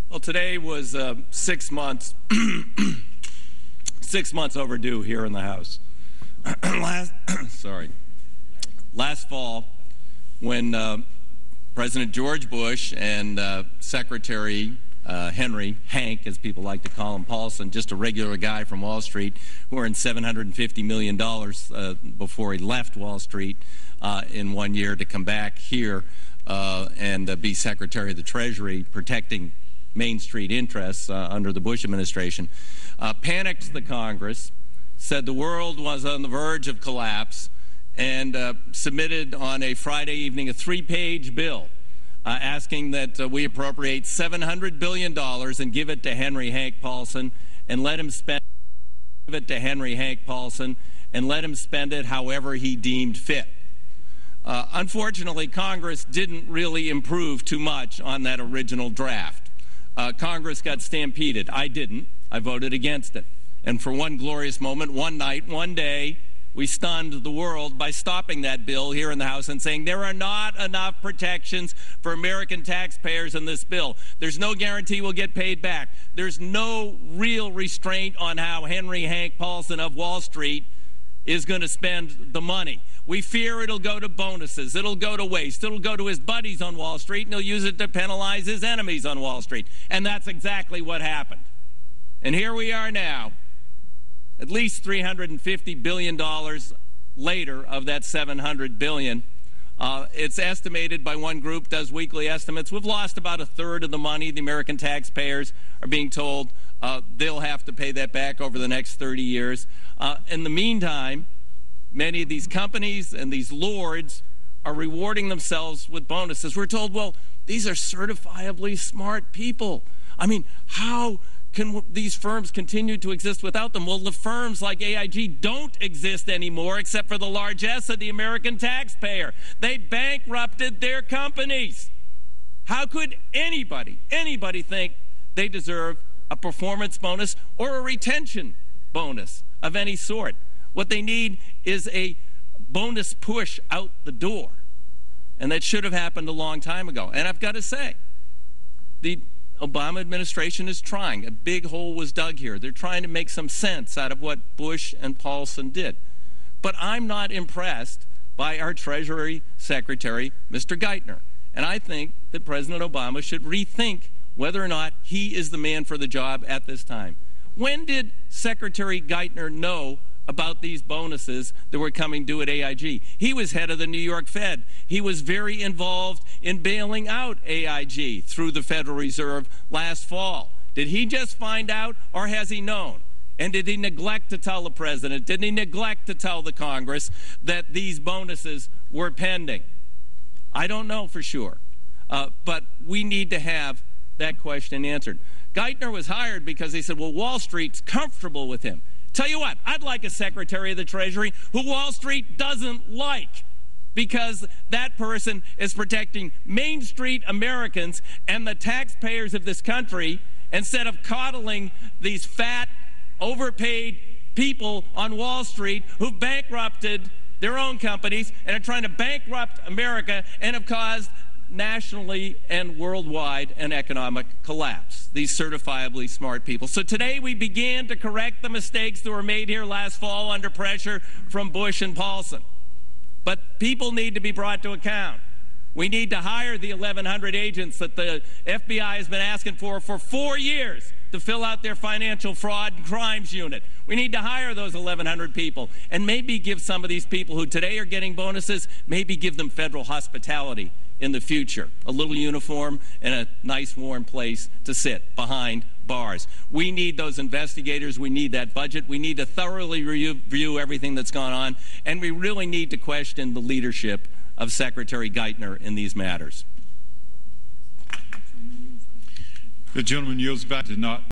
Well, today was 6 months, 6 months overdue here in the House. Last fall, when President George Bush and Secretary Hank, as people like to call him, Paulson, just a regular guy from Wall Street, who earned $750 million before he left Wall Street in 1 year to come back here and be Secretary of the Treasury, protecting Main Street interests under the Bush administration, panicked the Congress, said the world was on the verge of collapse, and submitted on a Friday evening a 3-page bill asking that we appropriate $700 billion and give it to Hank Paulson and let him spend it however he deemed fit. Unfortunately, Congress didn't really improve too much on that original draft. Congress got stampeded. I didn't. I voted against it. And for one glorious moment, one night, one day, we stunned the world by stopping that bill here in the House and saying there are not enough protections for American taxpayers in this bill. There's no guarantee we'll get paid back. There's no real restraint on how Hank Paulson of Wall Street is going to spend the money. We fear it'll go to bonuses, it'll go to waste, it'll go to his buddies on Wall Street, and he'll use it to penalize his enemies on Wall Street. And that's exactly what happened. And here we are now, at least $350 billion later of that $700 billion. It's estimated by one group, does weekly estimates, we've lost about 1/3 of the money. The American taxpayers are being told they'll have to pay that back over the next 30 years. In the meantime, many of these companies and these lords are rewarding themselves with bonuses. We're told, well, these are certifiably smart people. I mean, how can these firms continue to exist without them? Well, the firms like AIG don't exist anymore except for the largesse of the American taxpayer. They bankrupted their companies. How could anybody think they deserve a performance bonus or a retention bonus of any sort? What they need is a bonus push out the door. And that should have happened a long time ago. And I've got to say, the Obama administration is trying. A big hole was dug here. They're trying to make some sense out of what Bush and Paulson did. But I'm not impressed by our Treasury Secretary, Mr. Geithner. And I think that President Obama should rethink whether or not he is the man for the job at this time. When did Secretary Geithner know about these bonuses that were coming due at AIG? He was head of the New York Fed. He was very involved in bailing out AIG through the Federal Reserve last fall. Did he just find out, or has he known? And did he neglect to tell the president? Did he neglect to tell the Congress that these bonuses were pending? I don't know for sure, but we need to have that question answered. Geithner was hired because he said, well, Wall Street's comfortable with him. Tell you what, I'd like a Secretary of the Treasury who Wall Street doesn't like, because that person is protecting Main Street Americans and the taxpayers of this country instead of coddling these fat, overpaid people on Wall Street who've bankrupted their own companies and are trying to bankrupt America and have caused nationally and worldwide an economic collapse. These certifiably smart people. So today we began to correct the mistakes that were made here last fall under pressure from Bush and Paulson. But people need to be brought to account. We need to hire the 1,100 agents that the FBI has been asking for 4 years to fill out their financial fraud and crimes unit. We need to hire those 1,100 people and maybe give some of these people who today are getting bonuses, maybe give them federal hospitality in the future, a little uniform and a nice warm place to sit behind bars. We need those investigators. We need that budget. We need to thoroughly review everything that's gone on, and we really need to question the leadership of Secretary Geithner in these matters. The gentleman yields back to not